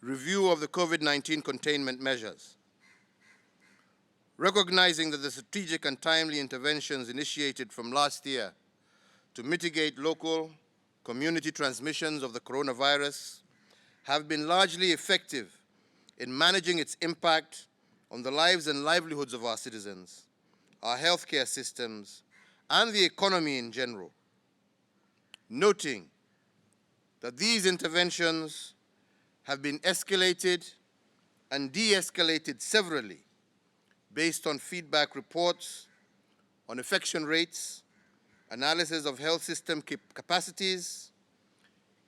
review of the COVID-19 containment measures. Recognizing that the strategic and timely interventions initiated from last year to mitigate local community transmissions of the coronavirus have been largely effective in managing its impact on the lives and livelihoods of our citizens, our healthcare systems, and the economy in general. Noting that these interventions have been escalated and de-escalated severally based on feedback reports on infection rates, analysis of health system capacities,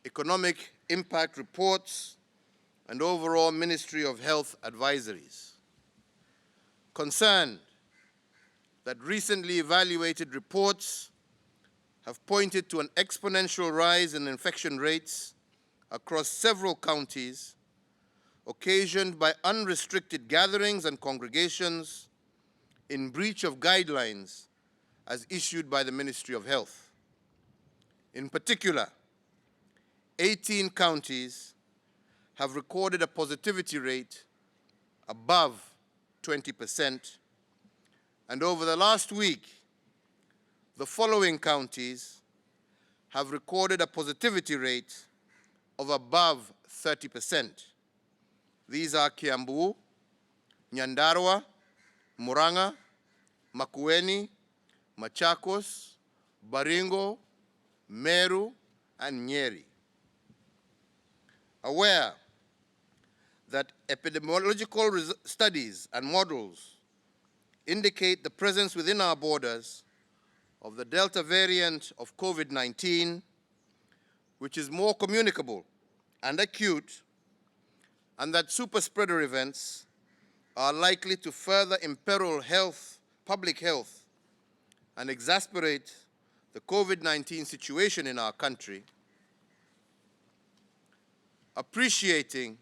economic impact reports, and overall Ministry of Health advisories. Concerned that recently evaluated reports have pointed to an exponential rise in infection rates across several counties, occasioned by unrestricted gatherings and congregations in breach of guidelines as issued by the Ministry of Health. In particular, 18 counties have recorded a positivity rate above 20%, and over the last week, the following counties have recorded a positivity rate of above 30%. These are Kiambu, Nyandarua, Murang'a, Makueni, Machakos, Baringo, Meru, and Nyeri. Aware that epidemiological studies and models indicate the presence within our borders of the Delta variant of COVID-19, which is more communicable and acute, and that super spreader events are likely to further imperil public health, and exacerbate the COVID-19 situation in our country, appreciating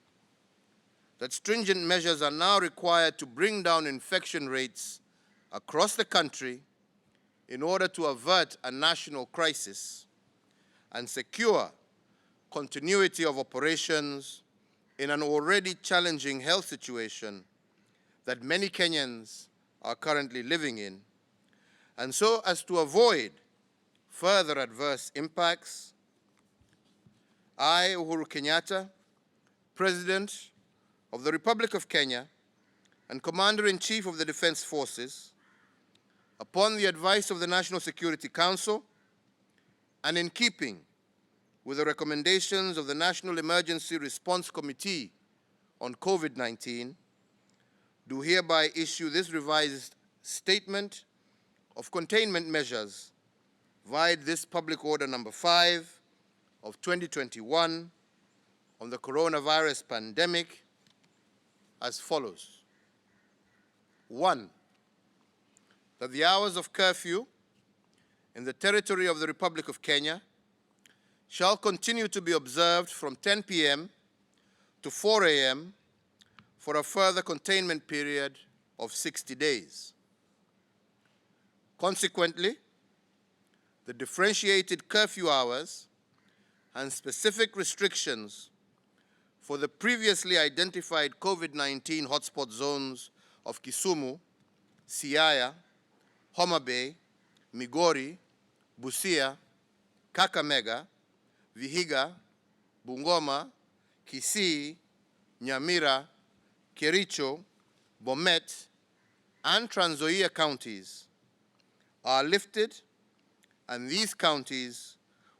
that stringent measures are now required to bring down infection rates across the country in order to avert a national crisis and secure continuity of operations in an already challenging health situation that many Kenyans are currently living in, and so as to avoid further adverse impacts, I, Uhuru Kenyatta, President of the Republic of Kenya and Commander-in-Chief of the Defense Forces, upon the advice of the National Security Council and in keeping with the recommendations of the National Emergency Response Committee on COVID-19, do hereby issue this revised statement of containment measures via this Public Order Number 5 of 2021 on the coronavirus pandemic as follows. 1. That the hours of curfew in the territory of the Republic of Kenya shall continue to be observed from 10 p.m. to 4 a.m. for a further containment period of 60 days. Consequently, the differentiated curfew hours and specific restrictions for the previously identified COVID-19 hotspot zones of Kisumu, Siaya, Homa Bay, Migori, Busia, Kakamega, Vihiga, Bungoma, Kisii, Nyamira, Kericho, Bomet, and Trans Nzoia counties are lifted, and these counties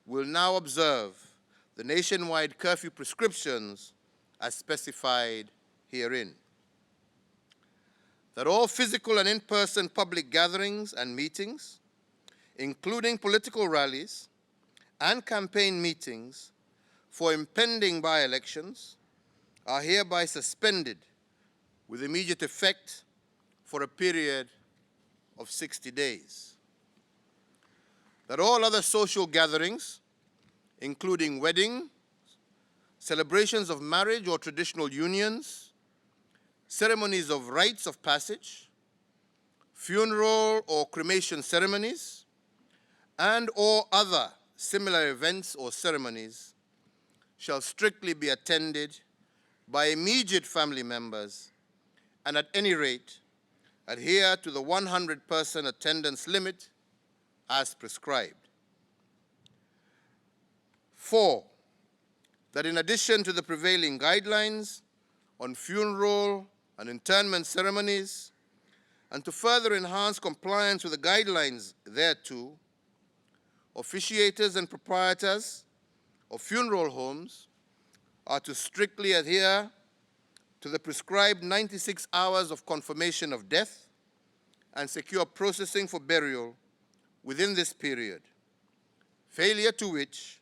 will now observe the nationwide curfew prescriptions as specified herein. That all physical and in-person public gatherings and meetings, including political rallies and campaign meetings for impending by-elections, are hereby suspended with immediate effect for a period of 60 days. That all other social gatherings, including weddings, celebrations of marriage or traditional unions, ceremonies of rites of passage, funeral or cremation ceremonies, and or other similar events or ceremonies shall strictly be attended by immediate family members, and at any rate, adhere to the 100-person attendance limit as prescribed. 4, that in addition to the prevailing guidelines on funeral and interment ceremonies, and to further enhance compliance with the guidelines thereto, officiators and proprietors of funeral homes are to strictly adhere to the prescribed 96 hours of confirmation of death and secure processing for burial within this period, failure to which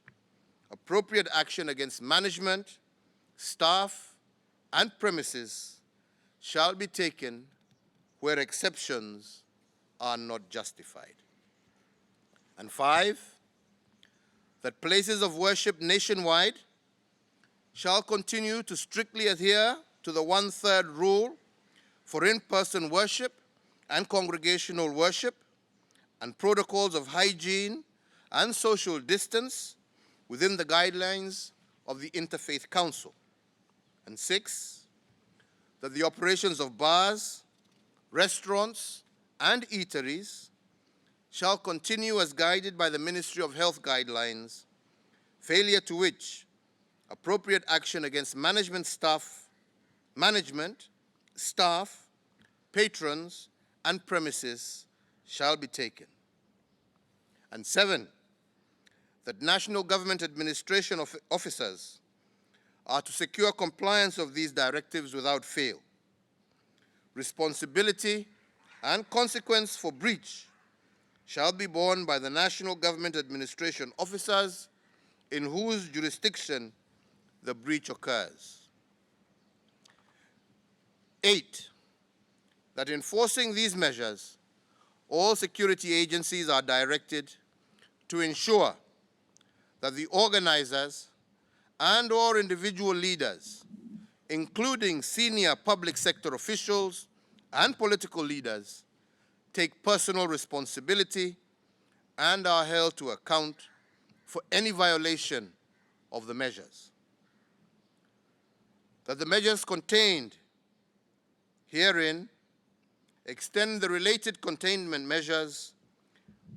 appropriate action against management, staff, and premises shall be taken where exceptions are not justified. And 5, that places of worship nationwide shall continue to strictly adhere to the 1/3 rule for in-person worship and congregational worship and protocols of hygiene and social distance within the guidelines of the Interfaith Council. And 6, that the operations of bars, restaurants, and eateries shall continue as guided by the Ministry of Health guidelines, failure to which appropriate action against management, staff, patrons, and premises shall be taken. And 7, that national government administration officers are to secure compliance of these directives without fail. Responsibility and consequence for breach shall be borne by the national government administration officers in whose jurisdiction the breach occurs. 8, that enforcing these measures, all security agencies are directed to ensure that the organizers and/or individual leaders, including senior public sector officials and political leaders, take personal responsibility and are held to account for any violation of the measures. That the measures contained herein extend the related containment measures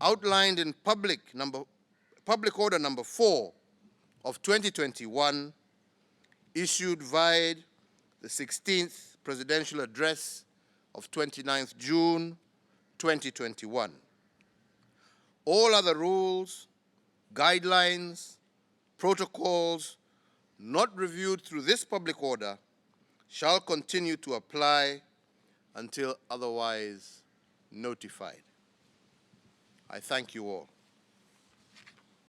outlined in Public Order number 4 of 2021, issued via the 16th Presidential Address of 29th June 2021. All other rules, guidelines, protocols not reviewed through this public order shall continue to apply until otherwise notified. I thank you all.